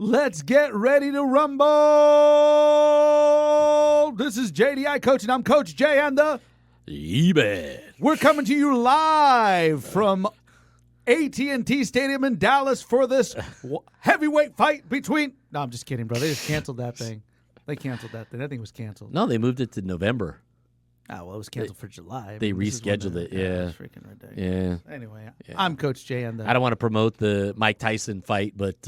Let's get ready to rumble. This is JDI Coach, and I'm Coach Jay and the GMan. We're coming to you live from AT&T Stadium in Dallas for this heavyweight fight between... No, I'm just kidding, bro. They just canceled that thing. They canceled that thing. That thing was canceled. No, they moved it to November. Oh, well, it was canceled for July. They rescheduled it, yeah. Freaking ridiculous. Yeah. Anyway, Yeah. I'm Coach Jay and the... I don't want to promote the Mike Tyson fight, but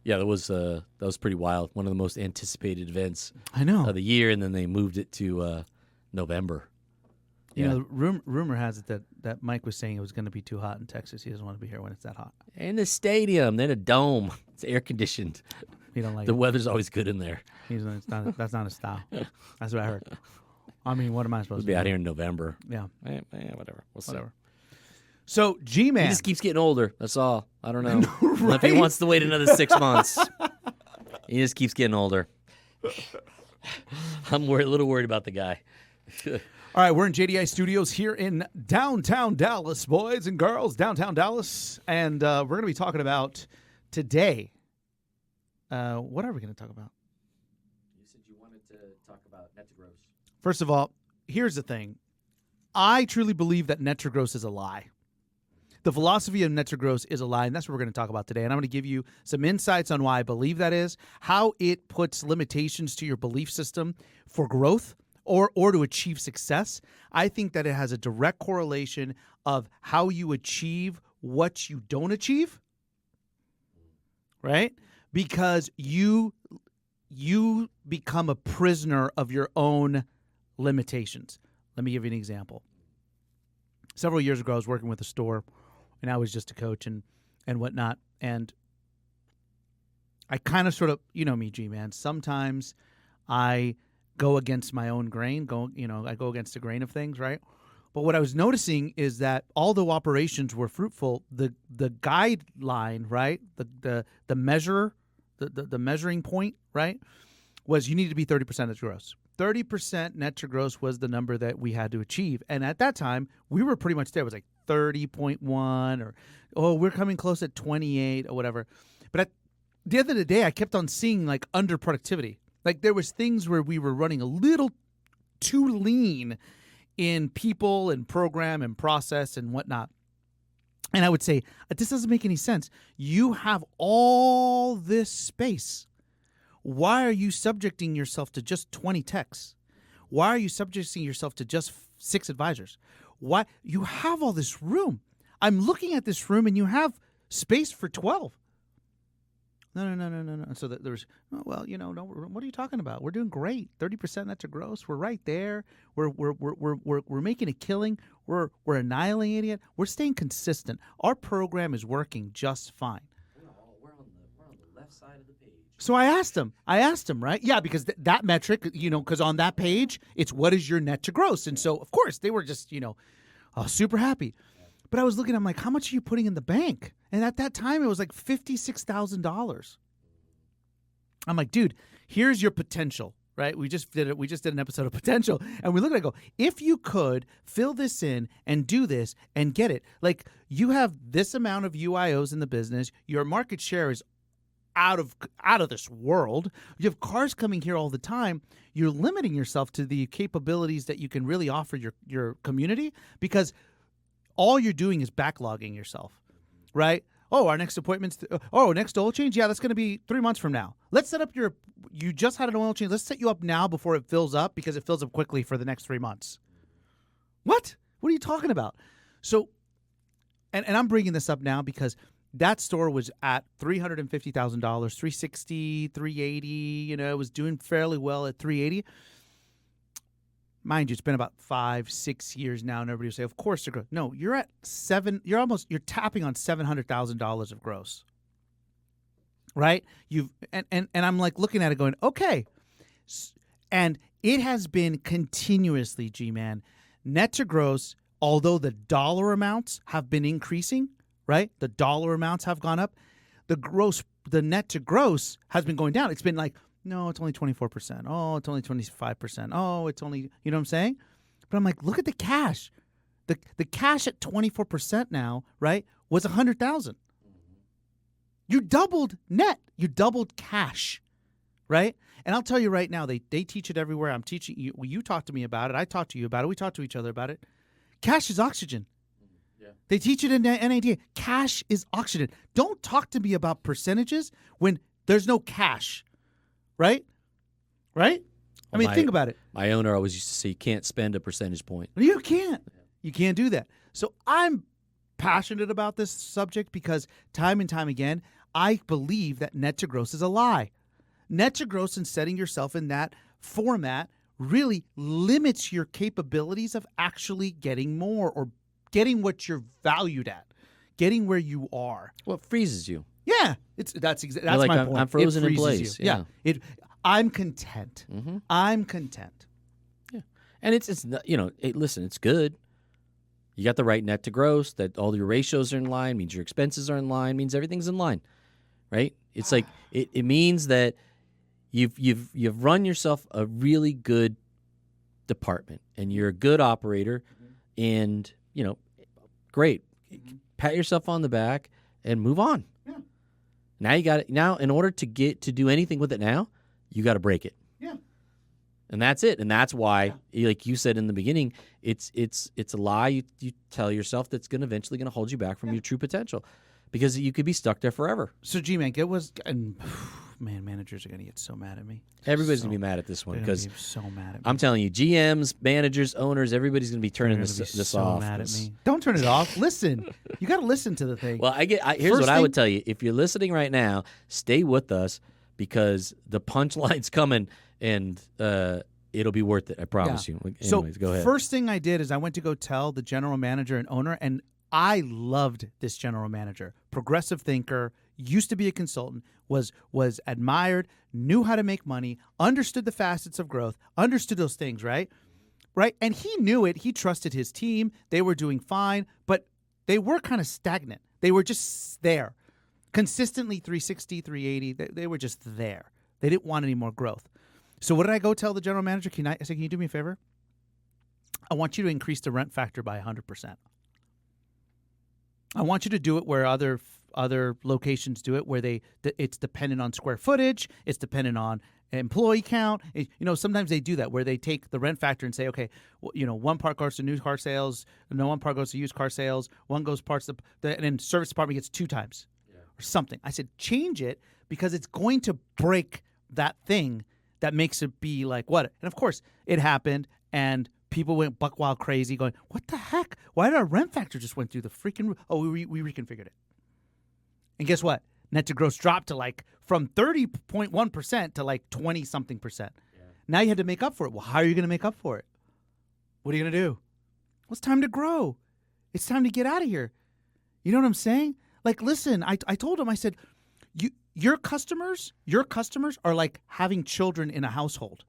yeah, that was pretty wild. One of the most anticipated events I know. of the year, and then they moved it to November. You know, rumor has it that Mike was saying it was going to be too hot in Texas. He doesn't want to be here when it's that hot. In the stadium, then a dome. It's air conditioned. He don't like The it. weather's always good in there. That's not his style. That's what I heard. I mean, what am I supposed We'll to be do? out here in November. Yeah. Whatever. We'll see. Whatever. So, GMan. He just keeps getting older. That's all. I don't know. Right? If he wants to wait another 6 months, he just keeps getting older. I'm a little worried about the guy. All right, we're in JDI Studios here in downtown Dallas, boys and girls, downtown Dallas. And we're going to be talking about today. What are we going to talk about? You said you wanted to talk about net to gross. First of all, here's the thing. I truly believe that net to gross is a lie. The philosophy of net to gross is a lie, and that's what we're going to talk about today. And I'm going to give you some insights on why I believe that is, how it puts limitations to your belief system for growth or to achieve success. I think that it has a direct correlation of how you achieve what you don't achieve, right? Because you become a prisoner of your own limitations. Let me give you an example. Several years ago, I was working with a store, and I was just a coach and whatnot. And I kind of sort of, you know me, GMan. Sometimes I go against my own grain. I go against the grain of things, right? But what I was noticing is that although operations were fruitful, the guideline, right, the measure, the measuring point, right, was you needed to be 30% of gross. 30% net to gross was the number that we had to achieve. And at that time, we were pretty much there. It was like 30.1 or, we're coming close at 28 or whatever. But at the end of the day, I kept on seeing like under productivity. Like there was things where we were running a little too lean in people and program and process and whatnot. And I would say, this doesn't make any sense. You have all this space. Why are you subjecting yourself to just 20 techs? Why are you subjecting yourself to just 6 advisors? Why? You have all this room. I'm looking at this room and you have space for 12. No. So there's, no, what are you talking about? We're doing great. 30% net to gross. We're right there. We're making a killing. We're annihilating it. We're staying consistent. Our program is working just fine. We're on the left side of the page. So I asked him, right? Yeah, because that metric, because on that page, it's what is your net to gross. And so, of course, they were just, super happy. But I was looking, I'm like, how much are you putting in the bank? And at that time, it was like $56,000. I'm like, dude, here's your potential, right? We just did an episode of potential. And we look at it and go, if you could fill this in and do this and get it, like you have this amount of UIOs in the business, your market share is out of this world. You have cars coming here all the time. You're limiting yourself to the capabilities that you can really offer your community because all you're doing is backlogging yourself, right? Oh, our next appointment's next oil change? Yeah, that's going to be 3 months from now. Let's set up you just had an oil change. Let's set you up now before it fills up because it fills up quickly for the next 3 months. What? What are you talking about? So, and I'm bringing this up now because that store was at $350,000, $360,000, $380,000. It was doing fairly well at $380,000. Mind you, it's been about 5-6 years now, and everybody will say, "Of course they're growth." No, you're at you're tapping on $700,000 of gross, right? And I'm like looking at it, going, okay, and it has been continuously, GMan, net to gross. Although the dollar amounts have been increasing. Right? The dollar amounts have gone up. The net to gross has been going down. It's been like, no, it's only 24%. Oh, it's only 25%. Oh, it's only, you know what I'm saying? But I'm like, look at the cash. The cash at 24% now, right, was $100,000. You doubled net. You doubled cash, right? And I'll tell you right now, they teach it everywhere. I'm teaching you. Well, you talk to me about it. I talk to you about it. We talk to each other about it. Cash is oxygen. Yeah. They teach it in NADA. Cash is oxygen. Don't talk to me about percentages when there's no cash, right? Right? I mean, think about it. My owner always used to say you can't spend a percentage point. You can't. You can't do that. So I'm passionate about this subject because time and time again, I believe that net to gross is a lie. Net to gross and setting yourself in that format really limits your capabilities of actually getting more or getting what you're valued at, getting where you are. Well, it freezes you. Yeah, that's like, my point. I'm frozen It in freezes place. you. Yeah. I'm content. Mm-hmm. I'm content. Yeah, and it's listen, it's good. You got the right net to gross. That all your ratios are in line. Means your expenses are in line. Means everything's in line, right? It's like it means that you've run yourself a really good department, and you're a good operator, and great. Pat yourself on the back and move on. Yeah. Now you got it. Now, in order to do anything with it now, you got to break it. Yeah. And that's it. And that's why, like you said in the beginning, it's a lie you tell yourself that's eventually going to hold you back from your true potential, because you could be stuck there forever. So, GMan, man, managers are going to get so mad at me. Everybody's going to be mad at this one because so mad at me. I'm telling you, GMs, managers, owners, everybody's going to be turning this so off. Mad at me. Don't turn it off. Listen. You got to listen to the thing. Well, here's what I would tell you. If you're listening right now, stay with us, because the punchline's coming, and it'll be worth it. I promise you. Anyways, so go ahead. First thing I did is I went to go tell the general manager and owner, and I loved this general manager. Progressive thinker, used to be a consultant, was admired, knew how to make money, understood the facets of growth, understood those things, right? Right? And he knew it. He trusted his team. They were doing fine, but they were kind of stagnant. They were just there. Consistently 360, 380. They were just there. They didn't want any more growth. So what did I go tell the general manager? I said, can you do me a favor? I want you to increase the rent factor by 100%. I want you to do it where other locations do it, where it's dependent on square footage, it's dependent on employee count. Sometimes they do that where they take the rent factor and say, okay, one part goes to new car sales, one part goes to used car sales, one goes parts and then service department gets 2 times or something. I said, change it, because it's going to break that thing that makes it be like what? And of course, it happened, and people went buck wild crazy going, what the heck? Why did our rent factor just went through the freaking roof? Oh, we reconfigured it. And guess what? Net to gross dropped to from 30.1% to 20-something%. Yeah. Now you had to make up for it. Well, how are you going to make up for it? What are you going to do? Well, it's time to grow. It's time to get out of here. You know what I'm saying? Listen, I told him, I said, your customers are like having children in a household,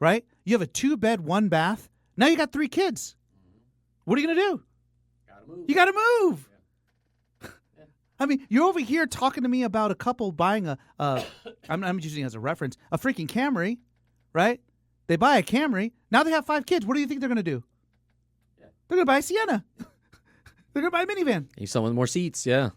right? You have a 2-bed, 1-bath. Now you got 3 kids. What are you going to do? Gotta move. You got to move. Yeah. I mean, you're over here talking to me about a couple buying I'm using it as a reference, a freaking Camry, right? They buy a Camry. Now they have 5 kids. What do you think they're going to do? Yeah. They're going to buy a Sienna. They're going to buy a minivan. You someone with more seats, yeah.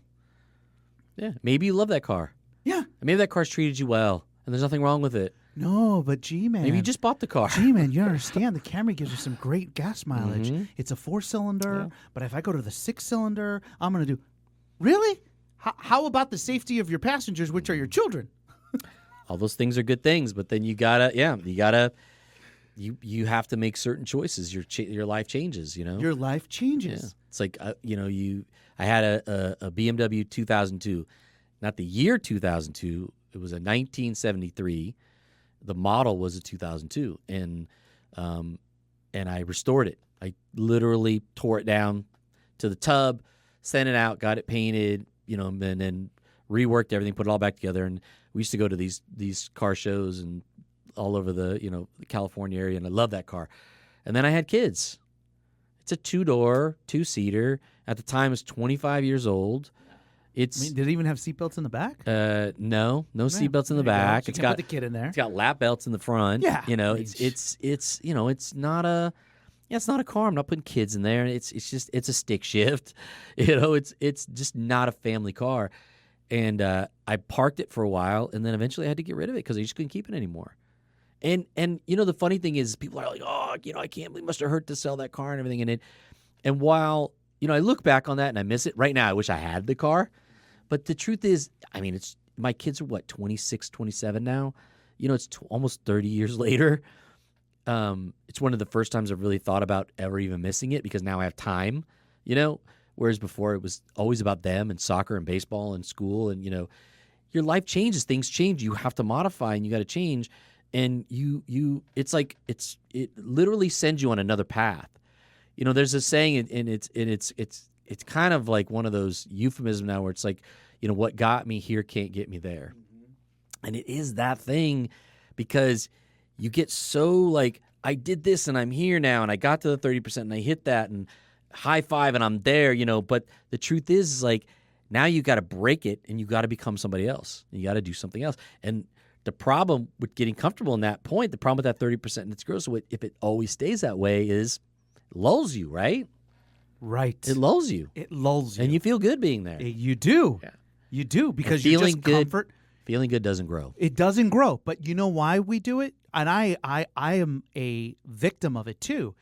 Yeah, maybe you love that car. Yeah. And maybe that car's treated you well, and there's nothing wrong with it. No, but GMan. Maybe you just bought the car. GMan, you understand the Camry gives you some great gas mileage. Mm-hmm. It's a 4-cylinder, but if I go to the 6-cylinder, I'm going to do... Really? How about the safety of your passengers, which are your children? All those things are good things, but then you have to make certain choices. Your life changes, Your life changes. Yeah. It's like, I had a BMW 2002, not the year 2002. It was a 1973. The model was a 2002, and I restored it. I literally tore it down to the tub, sent it out, got it painted, and then reworked everything, put it all back together. And we used to go to these car shows and all over the the California area, and I love that car. And then I had kids. It's a 2-door, 2-seater. At the time, it's 25 years old. Did it even have seatbelts in the back? No seatbelts in the back. So it's got put the kid in there. It's got lap belts in the front. Yeah, it's not a car. I'm not putting kids in there. It's a stick shift. It's just not a family car. And I parked it for a while, and then eventually I had to get rid of it because I just couldn't keep it anymore. And the funny thing is, people are like, oh, I can't believe it must have hurt to sell that car and everything. And while I look back on that and I miss it right now, I wish I had the car. But the truth is, it's my kids are 26, 27 now. It's almost 30 years later. It's one of the first times I've really thought about ever even missing it because now I have time. Whereas before it was always about them and soccer and baseball and school and your life changes, things change. You have to modify and you got to change. And it literally sends you on another path. There's a saying, and it's kind of like one of those euphemisms now where it's like, what got me here can't get me there. Mm-hmm. And it is that thing because you get so like, I did this and I'm here now and I got to the 30% and I hit that and high five and I'm there, but the truth is like, now you got to break it and you got to become somebody else. You got to do something else. And the problem with getting comfortable in that point, the problem with that 30% and its growth, so if it always stays that way, is it lulls you, right? Right. It lulls you. It lulls you. And you feel good being there. You do. Yeah. You do because you just comfort. Feeling good doesn't grow. It doesn't grow. But you know why we do it? And I am a victim of it too.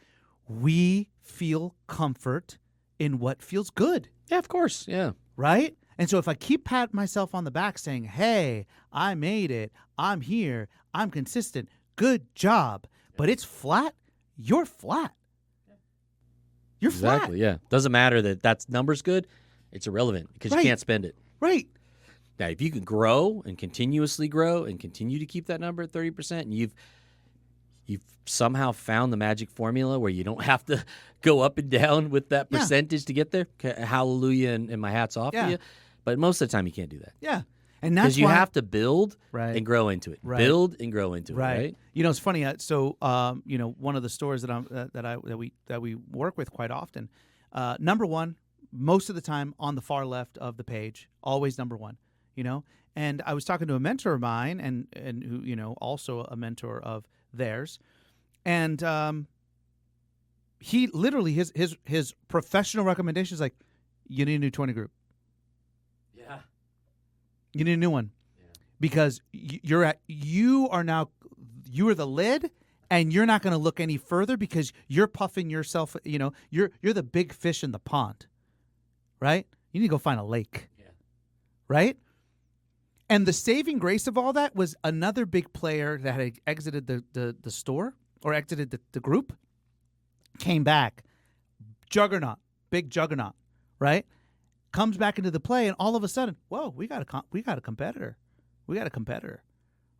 We feel comfort in what feels good. Yeah, of course. Yeah. Right? And so if I keep patting myself on the back saying, hey, I made it, I'm here, I'm consistent, good job, but it's flat, you're flat. You're flat. Exactly, yeah. Doesn't matter that number's good, it's irrelevant because you can't spend it. Right. Now, if you can grow and continuously grow and continue to keep that number at 30%, and you've somehow found the magic formula where you don't have to go up and down with that percentage to get there, hallelujah, and my hat's off to you. But most of the time, you can't do that. Yeah. And that's because you have to build and grow into it. Right. Build and grow into it. Right. It's funny. So, one of the stores that we work with quite often, number one, most of the time on the far left of the page, always number one. And I was talking to a mentor of mine, and who also a mentor of theirs, and he literally his professional recommendation is like, you need a new 20 group. Yeah. You need a new one, because you are the lid, and you're not going to look any further because you're puffing yourself. You're the big fish in the pond, right? You need to go find a lake, right? And the saving grace of all that was another big player that had exited the store or exited the group, came back, big juggernaut, right? Comes back into the play, and all of a sudden, whoa, we got a competitor. We got a competitor,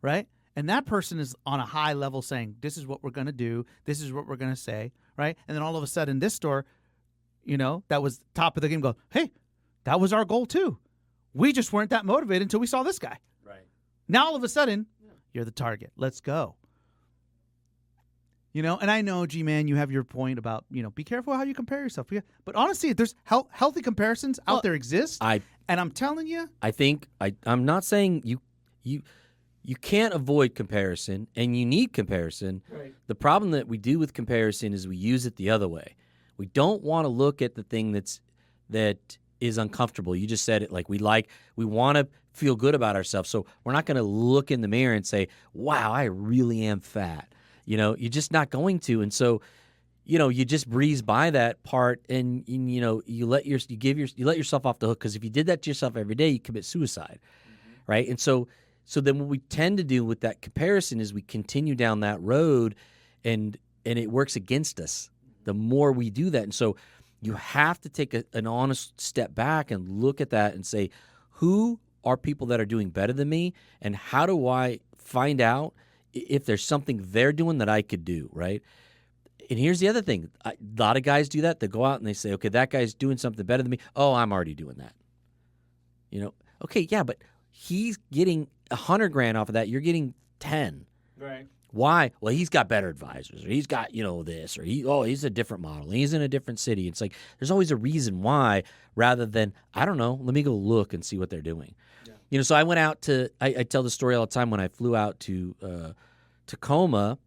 right? And that person is on a high level saying, this is what we're going to do. This is what we're going to say, right? And then all of a sudden, this store, that was top of the game, goes, hey, that was our goal too. We just weren't that motivated until we saw this guy. Right. Now, all of a sudden, you're the target. Let's go. And I know, GMan, you have your point about, be careful how you compare yourself. But honestly, there's healthy comparisons out there exist. And I'm telling you. I think, I'm not saying you can't avoid comparison, and you need comparison. Right. The problem that we do with comparison is we use it the other way. We don't want to look at the thing that is uncomfortable. You just said it. Like we want to feel good about ourselves. So we're not going to look in the mirror and say, wow, I really am fat. You're just not going to. And so, you just breeze by that part, and you let yourself off the hook, because if you did that to yourself every day, you commit suicide. Mm-hmm. Right? And so then what we tend to do with that comparison is we continue down that road, and it works against us the more we do that. And so you have to take an honest step back and look at that and say, who are people that are doing better than me, and how do I find out if there's something they're doing that I could do, right? And here's the other thing. A lot of guys do that. They go out and they say, okay, that guy's doing something better than me. Oh, I'm already doing that. Okay, yeah, but he's getting $100,000 off of that. You're getting 10. Right. Why? Well, he's got better advisors, or he's got, this, or he's a different model. He's in a different city. It's like there's always a reason why, rather than, I don't know, let me go look and see what they're doing. Yeah. So I went out to, I tell the story all the time when I flew out to Tacoma,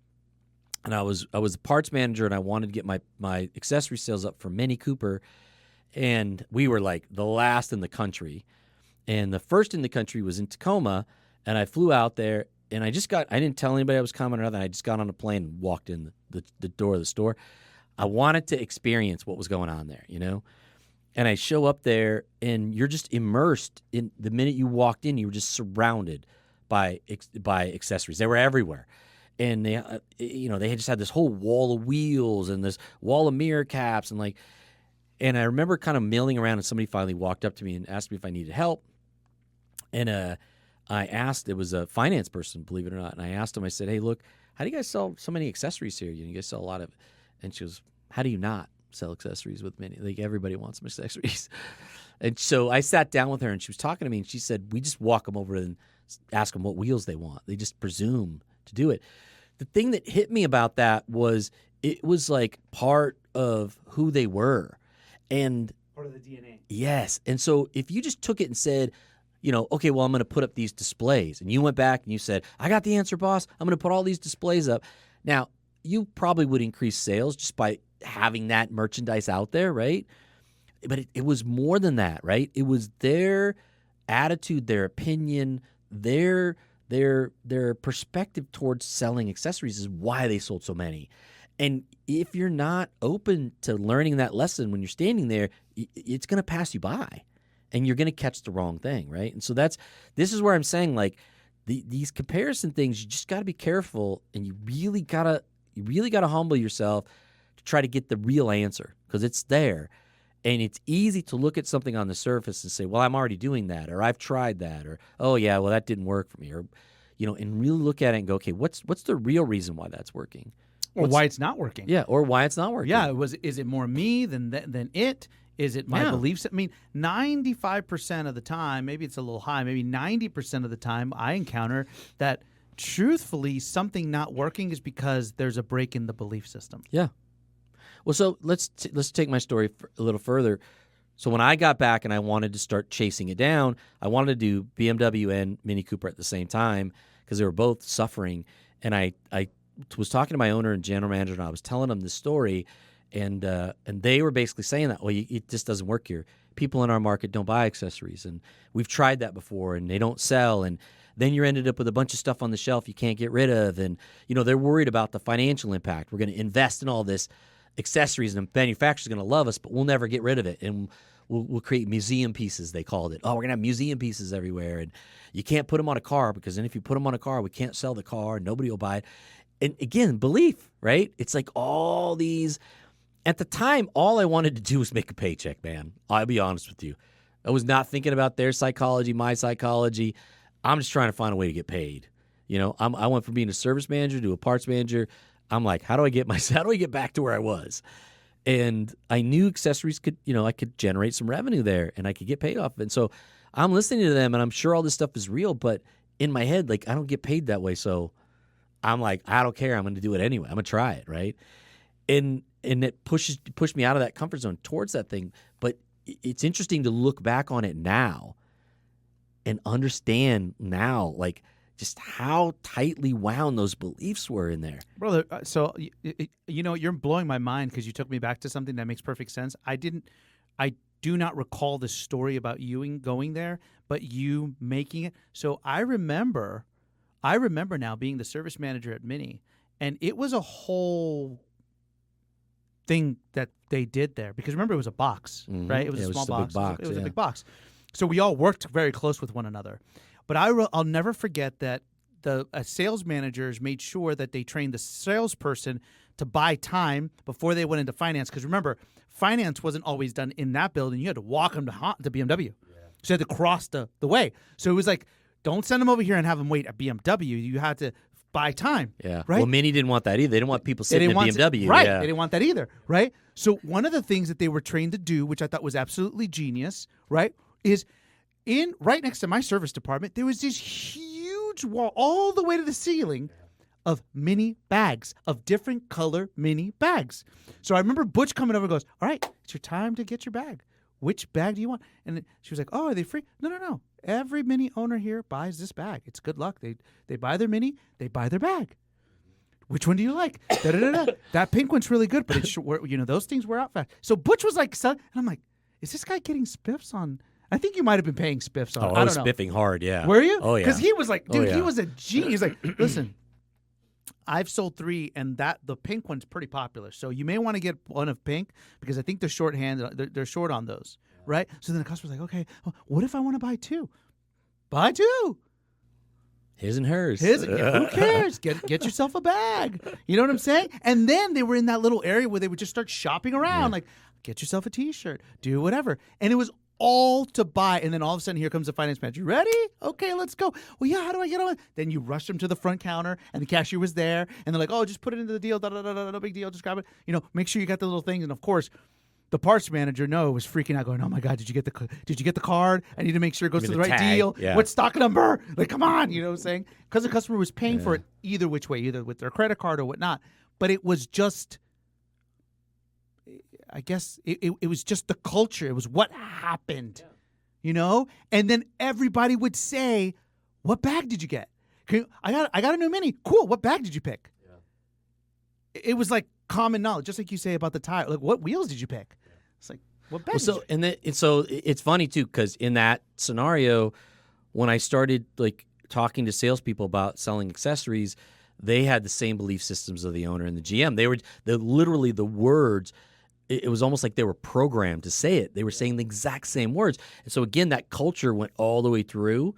and I was a parts manager, and I wanted to get my accessory sales up for Mini Cooper, and we were like the last in the country. And the first in the country was in Tacoma, and I flew out there, and I didn't tell anybody I was coming or nothing. I just got on a plane and walked in the door of the store. I wanted to experience what was going on there, And I show up there, and you're just immersed in the minute you walked in. You were just surrounded by accessories. They were everywhere, and they had just had this whole wall of wheels and this wall of mirror caps, and I remember kind of milling around, and somebody finally walked up to me and asked me if I needed help, and I asked. It was a finance person, believe it or not, and I asked him. I said, "Hey, look, how do you guys sell so many accessories here? You guys sell a lot of," and she goes, "How do you not sell accessories with many? Like everybody wants some accessories." And so I sat down with her, and she was talking to me, and she said, "We just walk them over and ask them what wheels they want. They just presume to do it." The thing that hit me about that was it was like part of who they were, and Part of the DNA. yes. And so if you just took it and said, okay, well, I'm going to put up these displays, and you went back and you said, "I got the answer, boss. I'm going to put all these displays up." Now, you probably would increase sales just by having that merchandise out there, right? But it was more than that, right? It was their attitude, their opinion, their perspective towards selling accessories is why they sold so many. And if you're not open to learning that lesson when you're standing there, it's going to pass you by, and you're going to catch the wrong thing, right? And so this is where I'm saying, like, these comparison things, you just got to be careful, and you really gotta humble yourself to try to get the real answer, because it's there. And it's easy to look at something on the surface and say, "Well, I'm already doing that," or "I've tried that," or "Oh yeah, well that didn't work for me," or and really look at it and go, "Okay, what's the real reason why that's working?" Or why it's not working. Yeah, or why it's not working. Yeah, is it more me than it? Is it my beliefs? I mean, 95% of the time, maybe it's a little high, maybe 90% of the time I encounter that truthfully something not working is because there's a break in the belief system. Yeah. Well, so let's take my story a little further. So when I got back and I wanted to start chasing it down, I wanted to do BMW and Mini Cooper at the same time because they were both suffering. And I was talking to my owner and general manager, and I was telling them this story, and they were basically saying that, "Well, it just doesn't work here. People in our market don't buy accessories, and we've tried that before, and they don't sell, and then you're ended up with a bunch of stuff on the shelf you can't get rid of, and they're worried about the financial impact. We're going to invest in all this accessories, and the manufacturer's going to love us, but we'll never get rid of it, and we'll create museum pieces," they called it. "Oh, we're going to have museum pieces everywhere, and you can't put them on a car, because then if you put them on a car, we can't sell the car, and nobody will buy it." And again, belief, right? It's like all these. At the time, all I wanted to do was make a paycheck, man. I'll be honest with you. I was not thinking about their psychology, my psychology. I'm just trying to find a way to get paid. I went from being a service manager to a parts manager. I'm like, how do I get back to where I was? And I knew accessories could, I could generate some revenue there, and I could get paid off. And so I'm listening to them, and I'm sure all this stuff is real, but in my head, like, I don't get paid that way. So I'm like, I don't care. I'm going to do it anyway. I'm going to try it, right? And it pushed me out of that comfort zone towards that thing. But it's interesting to look back on it now and understand now, like, just how tightly wound those beliefs were in there. Brother, so, you're blowing my mind because you took me back to something that makes perfect sense. I do not recall the story about you going there, but you making it. So I remember now being the service manager at Mini, and it was a whole thing that they did there, because remember, it was a box, right? It was a small box. It was a big box. So we all worked very close with one another. But I'll never forget that the sales managers made sure that they trained the salesperson to buy time before they went into finance. Because remember, finance wasn't always done in that building. You had to walk them to BMW. Yeah. So you had to cross the way. So it was like, don't send them over here and have them wait at BMW. You had to buy time. Yeah. Right? Well, Mini didn't want that either. They didn't want people sitting at BMW. Right. Yeah. They didn't want that either. Right. So one of the things that they were trained to do, which I thought was absolutely genius, right, is right next to my service department, there was this huge wall all the way to the ceiling of Mini bags, of different color Mini bags. So I remember Butch coming over and goes, "All right, it's your time to get your bag. Which bag do you want?" And she was like, "Oh, are they free?" No. Every Mini owner here buys this bag. It's good luck. They buy their Mini, they buy their bag. Which one do you like? That pink one's really good, but those things wear out fast. So Butch was like, and I'm like, is this guy getting spiffs on? I think you might have been paying Spiffs on Oh, it. I I was don't know. spiffing hard, yeah. Were you? Oh, yeah. Because he was like, dude, yeah. he was a genius. He's like, listen, I've sold 3, and the pink one's pretty popular. So you may want to get one of pink because I think they're they're short on those, right? So then the customer's like, okay, well, what if I want to buy 2? Buy 2. His and hers. Who cares? Get yourself a bag. You know what I'm saying? And then they were in that little area where they would just start shopping around, like, get yourself a T-shirt, do whatever. And it was all to buy. And then all of a sudden, here comes the finance manager. Ready? Okay, let's go. Well, yeah, how do I get on? Then you rush them to the front counter, and the cashier was there. And they're like, oh, just put it into the deal. No big deal. Just grab it. You know, make sure you got the little things. And, of course, the parts manager, was freaking out, going, "Oh my God, did you get the card? I need to make sure it goes to the right tag. deal. Yeah. What stock number? Like, come on, you know what I'm saying?" Because the customer was paying for it either which way, either with their credit card or whatnot. But it was just, I guess, it was just the culture. It was what happened, you know. And then everybody would say, "What bag did you get? I got a new Mini. Cool. What bag did you pick?" Yeah. It was like common knowledge, just like you say about the tire. Like, what wheels did you pick? It's like, what bag? So it's funny too, because in that scenario, when I started like talking to salespeople about selling accessories, they had the same belief systems of the owner and the GM. They were literally the words. It was almost like they were programmed to say it. They were saying the exact same words. And so again, that culture went all the way through,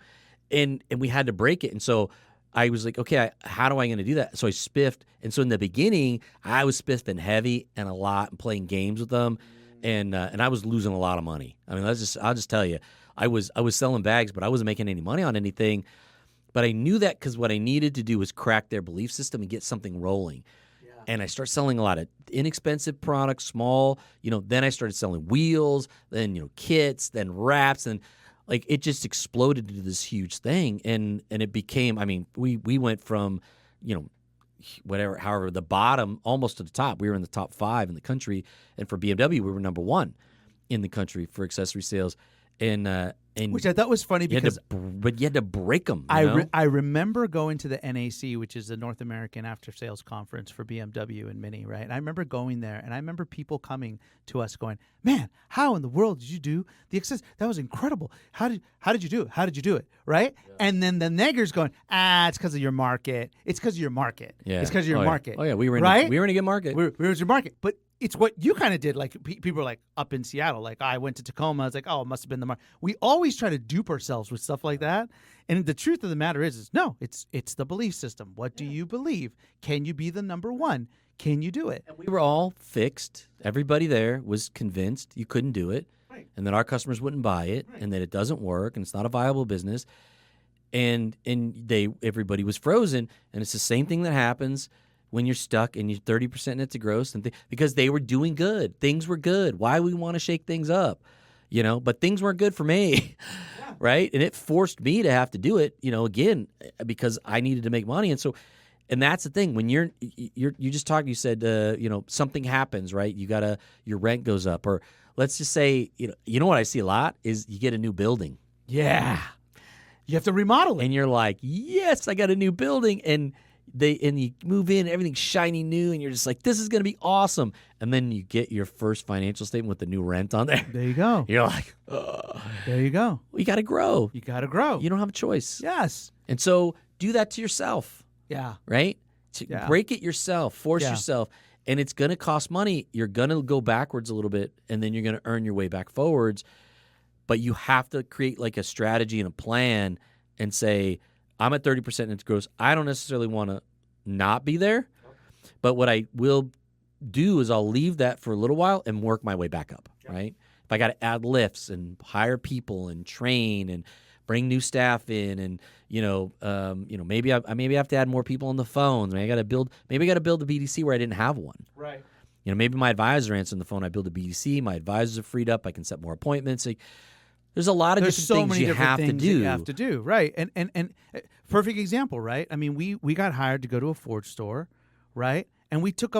and we had to break it. And so I was like, okay, how do I going to do that? So I spiffed. And so in the beginning, I was spiffing heavy and a lot and playing games with them. And I was losing a lot of money. I mean, I'll just tell you, I was selling bags, but I wasn't making any money on anything. But I knew that because what I needed to do was crack their belief system and get something rolling. Yeah. And I started selling a lot of inexpensive products, small. Then I started selling wheels, then kits, then wraps, and like it just exploded into this huge thing. And it became. I mean, we went from however, the bottom almost to the top. We were in the top 5 in the country, and for BMW, we were number 1 in the country for accessory sales. And which I thought was funny because but you had to break them. I remember going to the NAC, which is the North American After Sales Conference for BMW and Mini, right? And I remember going there, and I remember people coming to us going, "Man, how in the world did you do the access? That was incredible. How did you do it? How did you do it?" Right? Yeah. And then the neggers going, "It's because of your market. It's because of your market. Yeah. It's because of your market." Oh yeah, we were in right? We were in a good market. We were in your market, but it's what you kind of did. Like people were like up in Seattle. Like I went to Tacoma. I was like, oh, it must have been the market. We always try to dupe ourselves with stuff like that. And the truth of the matter is no, it's the belief system. What do you believe? Can you be the number 1? Can you do it? And we were all fixed. Everybody there was convinced you couldn't do it, right, and that our customers wouldn't buy it, right, and that it doesn't work, and it's not a viable business. And everybody was frozen. And it's the same thing that happens when you're stuck and you're 30% net to gross, because they were doing good. Things were good. Why we want to shake things up, But things weren't good for me, yeah, right? And it forced me to have to do it, again, because I needed to make money. And that's the thing. When you just talked, you said, something happens, right? Your rent goes up, or let's just say, you know what I see a lot is you get a new building. Yeah, you have to remodel it, and you're like, yes, I got a new building, and you move in, everything's shiny new, and you're just like, this is going to be awesome. And then you get your first financial statement with the new rent on there. There you go. You're like, ugh. There you go. Well, you got to grow. You got to grow. You don't have a choice. Yes. And so do that to yourself. Yeah. Right? Break it yourself. Force yourself. And it's going to cost money. You're going to go backwards a little bit, and then you're going to earn your way back forwards. But you have to create like a strategy and a plan and say, I'm at 30% net gross. I don't necessarily want to not be there, but what I will do is I'll leave that for a little while and work my way back up, right? If I got to add lifts and hire people and train and bring new staff in, and maybe I have to add more people on the phones. Maybe I got to build a BDC where I didn't have one. Right. Maybe my advisor answers the phone. I build a BDC. My advisors are freed up. I can set more appointments. There's a lot of different things you have to do. You have to do, right? And perfect example, right? I mean, we got hired to go to a Ford store, right? And we took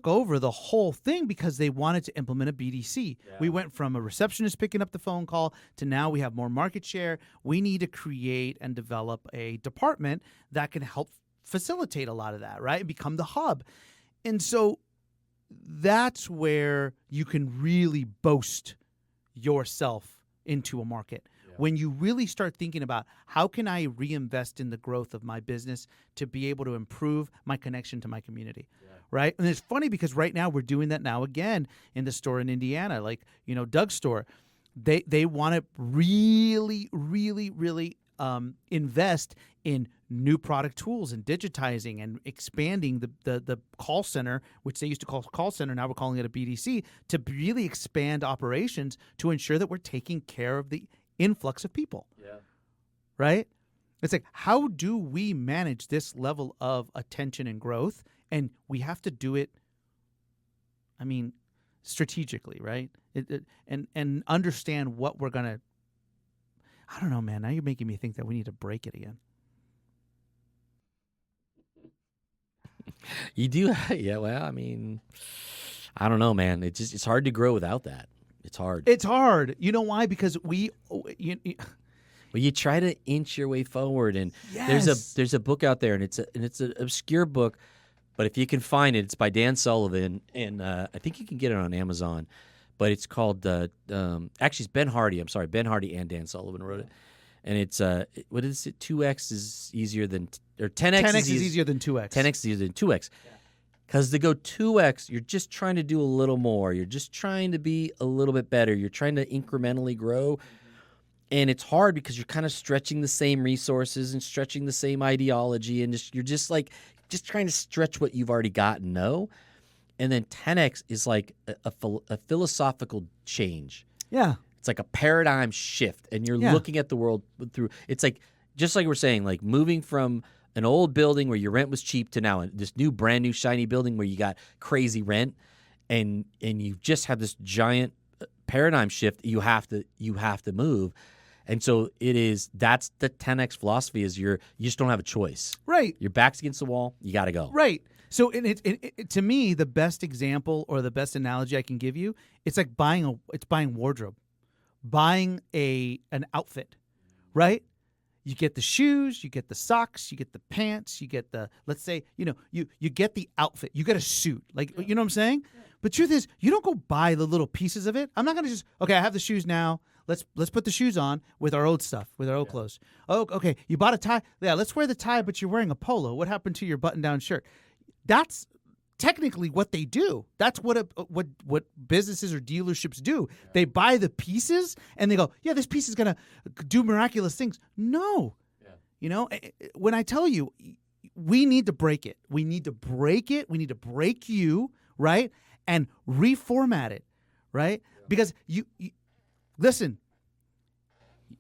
over the whole thing because they wanted to implement a BDC. Yeah. We went from a receptionist picking up the phone call to now we have more market share. We need to create and develop a department that can help facilitate a lot of that, right? And become the hub. And so that's where you can really boast yourself into a market. When you really start thinking about how can I reinvest in the growth of my business to be able to improve my connection to my community, right? And it's funny because right now we're doing that now again in the store in Indiana, like, Doug's store. They want to really, really, really invest in new product tools and digitizing and expanding the call center, which they used to call call center, now we're calling it a BDC, to really expand operations to ensure that we're taking care of the influx of people. Right? It's like, how do we manage this level of attention and growth? And we have to do it, strategically, right? And understand what we're gonna. I don't know, man. Now you're making me think that we need to break it again. You do, yeah. Well, I don't know, man. It's hard to grow without that. It's hard. It's hard. You know why? Because Well, you try to inch your way forward, and Yes. there's a book out there, and it's an obscure book, but if you can find it, it's by Dan Sullivan, and I think you can get it on Amazon. But it's called actually it's Ben Hardy. I'm sorry, Ben Hardy and Dan Sullivan wrote it, and it's what is it? 2x is easier than or 10x. 10x is easier than 2x. 10x is easier than 2x. Because to go 2x, you're just trying to do a little more. You're just trying to be a little bit better. You're trying to incrementally grow. And it's hard because you're kind of stretching the same resources and stretching the same ideology. And you're just trying to stretch what you've already got and know. And then 10x is like a philosophical change. Yeah. It's like a paradigm shift. And you're Yeah. looking at the world through, it's like, just like we're saying, like moving from an old building where your rent was cheap to now this new brand new shiny building where you got crazy rent, and you just have this giant paradigm shift. You have to move, and so that's the 10x philosophy is you just don't have a choice. Right. Your back's against the wall. You got to go. Right. So to me, the best example or the best analogy I can give you, it's like buying wardrobe, buying an outfit, right? You get the shoes, you get the socks, you get the pants, you get let's say, you get the outfit, you get a suit. Like, you know what I'm saying? Yeah. But truth is, you don't go buy the little pieces of it. I'm not going to just, okay, I have the shoes now. Let's put the shoes on with our old stuff, with our old clothes. Oh, okay, you bought a tie. Yeah, let's wear the tie, but you're wearing a polo. What happened to your button-down shirt? That's technically what they do. That's what businesses or dealerships do. Yeah. They buy the pieces and they go, yeah, this piece is going to do miraculous things. No. Yeah. When I tell you, we need to break it. We need to break it. We need to break you, right? And reformat it, right? Yeah. Because you listen,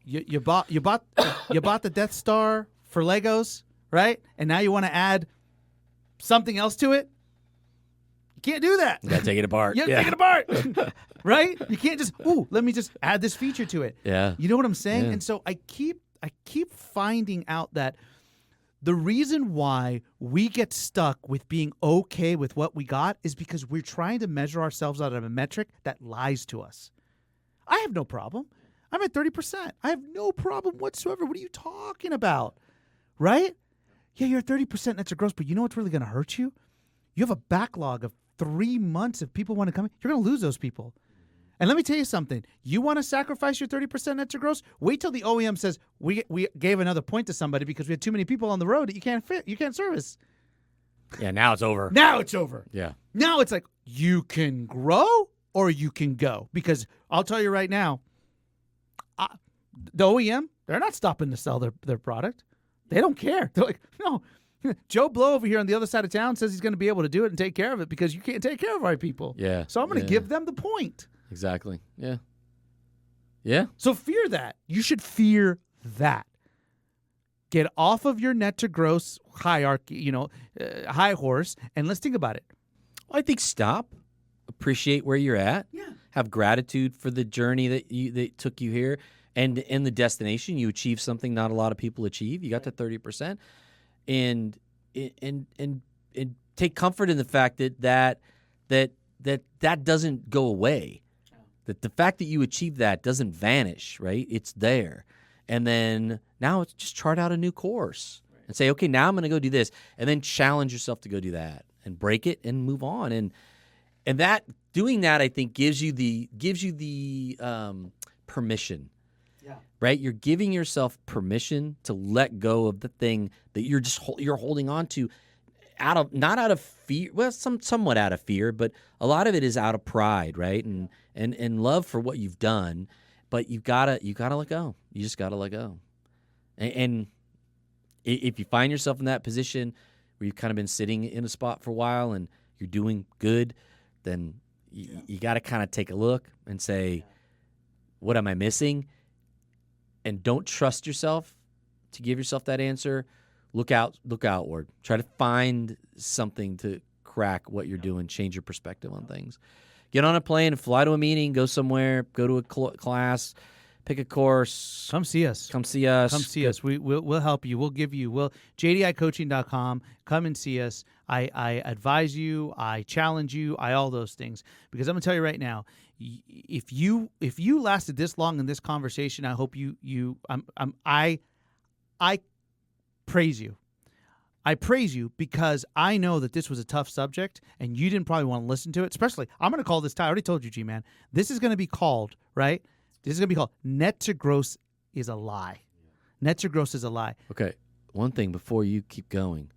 you bought the Death Star for Legos, right? And now you want to add something else to it? You can't do that. You got to take it apart. You take it apart. Right? You can't just, let me just add this feature to it. Yeah. You know what I'm saying? Yeah. And so I keep finding out that the reason why we get stuck with being okay with what we got is because we're trying to measure ourselves out of a metric that lies to us. I have no problem. I'm at 30%. I have no problem whatsoever. What are you talking about? Right? Yeah, you're at 30% net to gross, but you know what's really going to hurt you? You have a backlog of 3 months if people want to come in. You're going to lose those people. And let me tell you something. You want to sacrifice your 30% net to gross? Wait till the OEM says, we gave another point to somebody because we had too many people on the road that you can't service. Yeah, now it's over. Now it's over. Yeah. Now it's like, you can grow or you can go. Because I'll tell you right now, the OEM, they're not stopping to sell their product. They don't care. They're like, no. Joe Blow over here on the other side of town says he's going to be able to do it and take care of it because you can't take care of our people. Yeah. So I'm going to give them the point. Exactly. Yeah. Yeah. So fear that. You should fear that. Get off of your net to gross hierarchy, high horse, and let's think about it. Well, I think stop, appreciate where you're at. Yeah. Have gratitude for the journey that took you here, and in the destination you achieved something not a lot of people achieve. You got to 30%, and take comfort in the fact that doesn't go away. That the fact that you achieved that doesn't vanish, right? It's there. And then now it's just chart out a new course and say, okay, now I'm going to go do this, and then challenge yourself to go do that and break it and move on. And that doing that, I think, gives you the permission right? You're giving yourself permission to let go of the thing that you're holding on to not out of fear, well, somewhat out of fear, but a lot of it is out of pride, right? And love for what you've done, but you gotta let go. You just gotta let go. And if you find yourself in that position where you've kind of been sitting in a spot for a while and you're doing good, then you got to kind of take a look and say, what am I missing? And don't trust yourself to give yourself that answer. Look outward. Try to find something to crack what you're doing, change your perspective on things. Get on a plane, fly to a meeting, go somewhere, go to a class, pick a course. Come see us. Come see us. Come see us. We'll help you. We'll give you. JDIcoaching.com. Come and see us. I advise you. I challenge you. All those things. Because I'm gonna tell you right now, if you lasted this long in this conversation, I hope I praise you. I praise you because I know that this was a tough subject and you didn't probably want to listen to it. Especially, I'm going to call this I already told you, GMan. This is going to be called, right? This is going to be called Net to Gross is a Lie. Net to Gross is a lie. Okay. One thing before you keep going,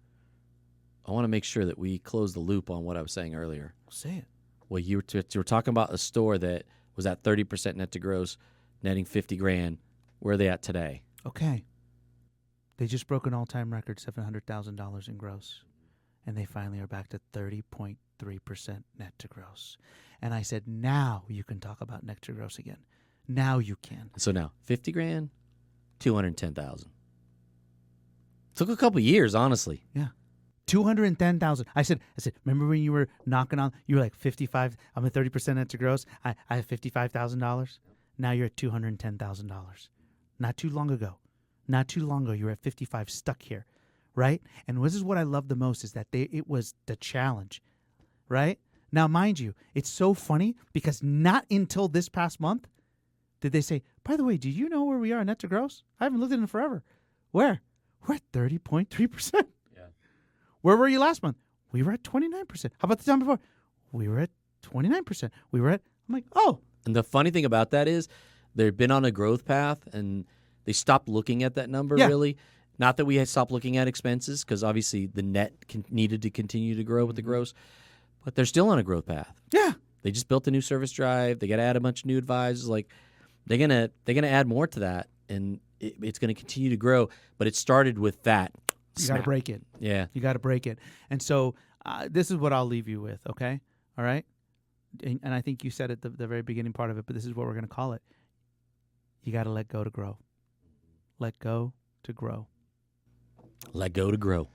I want to make sure that we close the loop on what I was saying earlier. Say it. Well, you were talking about a store that was at 30% net to gross, netting $50,000. Where are they at today? Okay. They just broke an all-time record, $700,000 in gross. And they finally are back to 30.3% net to gross. And I said, now you can talk about net to gross again. Now you can. So now, $50,000, $210,000. Took a couple years, honestly. Yeah. $210,000. I said, remember when you were knocking on, you were like 55, I'm at 30% net to gross. I have $55,000. Now you're at $210,000. Not too long ago, you were at 55, stuck here, right? And this is what I love the most is that it was the challenge, right? Now, mind you, it's so funny because not until this past month did they say, by the way, do you know where we are net to gross? I haven't looked at it in forever. Where? We're at 30.3%. Yeah. Where were you last month? We were at 29%. How about the time before? We were at 29%. I'm like, oh. And the funny thing about that is they've been on a growth path and they stopped looking at that number, really. Not that we had stopped looking at expenses because obviously the net needed to continue to grow with the gross, but they're still on a growth path. Yeah. They just built a new service drive. They got to add a bunch of new advisors. Like they're gonna add more to that, and it's going to continue to grow. But it started with that. You got to break it. Yeah. You got to break it. And so this is what I'll leave you with, okay? All right? And I think you said it the very beginning part of it, but this is what we're going to call it. You got to let go to grow. Let go to grow. Let go to grow.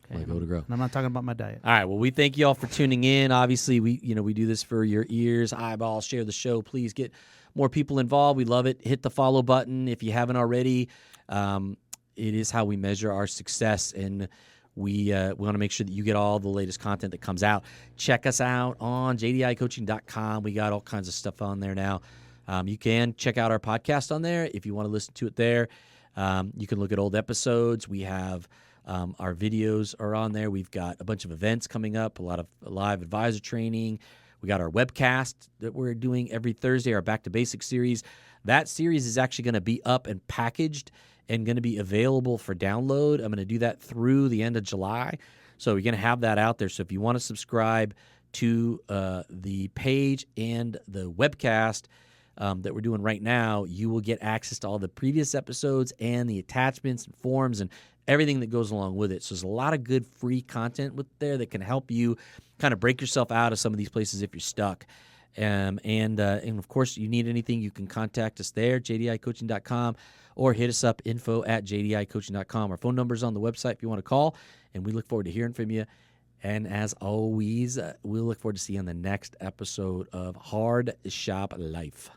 Okay, Let go to grow. And I'm not talking about my diet. All right. Well, we thank you all for tuning in. Obviously, we do this for your ears, eyeballs. Share the show. Please get more people involved. We love it. Hit the follow button if you haven't already. It is how we measure our success, and we want to make sure that you get all the latest content that comes out. Check us out on JDIcoaching.com. We got all kinds of stuff on there now. You can check out our podcast on there if you want to listen to it there. You can look at old episodes. We have our videos are on there. We've got a bunch of events coming up, a lot of live advisor training. We got our webcast that we're doing every Thursday, our Back to Basics series. That series is actually going to be up and packaged and going to be available for download. I'm going to do that through the end of July. So we're going to have that out there. So if you want to subscribe to the page and the webcast that we're doing right now, you will get access to all the previous episodes and the attachments and forms and everything that goes along with it. So there's a lot of good free content with there that can help you kind of break yourself out of some of these places if you're stuck. And of course, you need anything, you can contact us there, jdicoaching.com, or hit us up, info@jdicoaching.com. Our phone number is on the website if you want to call, and we look forward to hearing from you. And as always, we'll look forward to seeing you on the next episode of Hard Shop Life.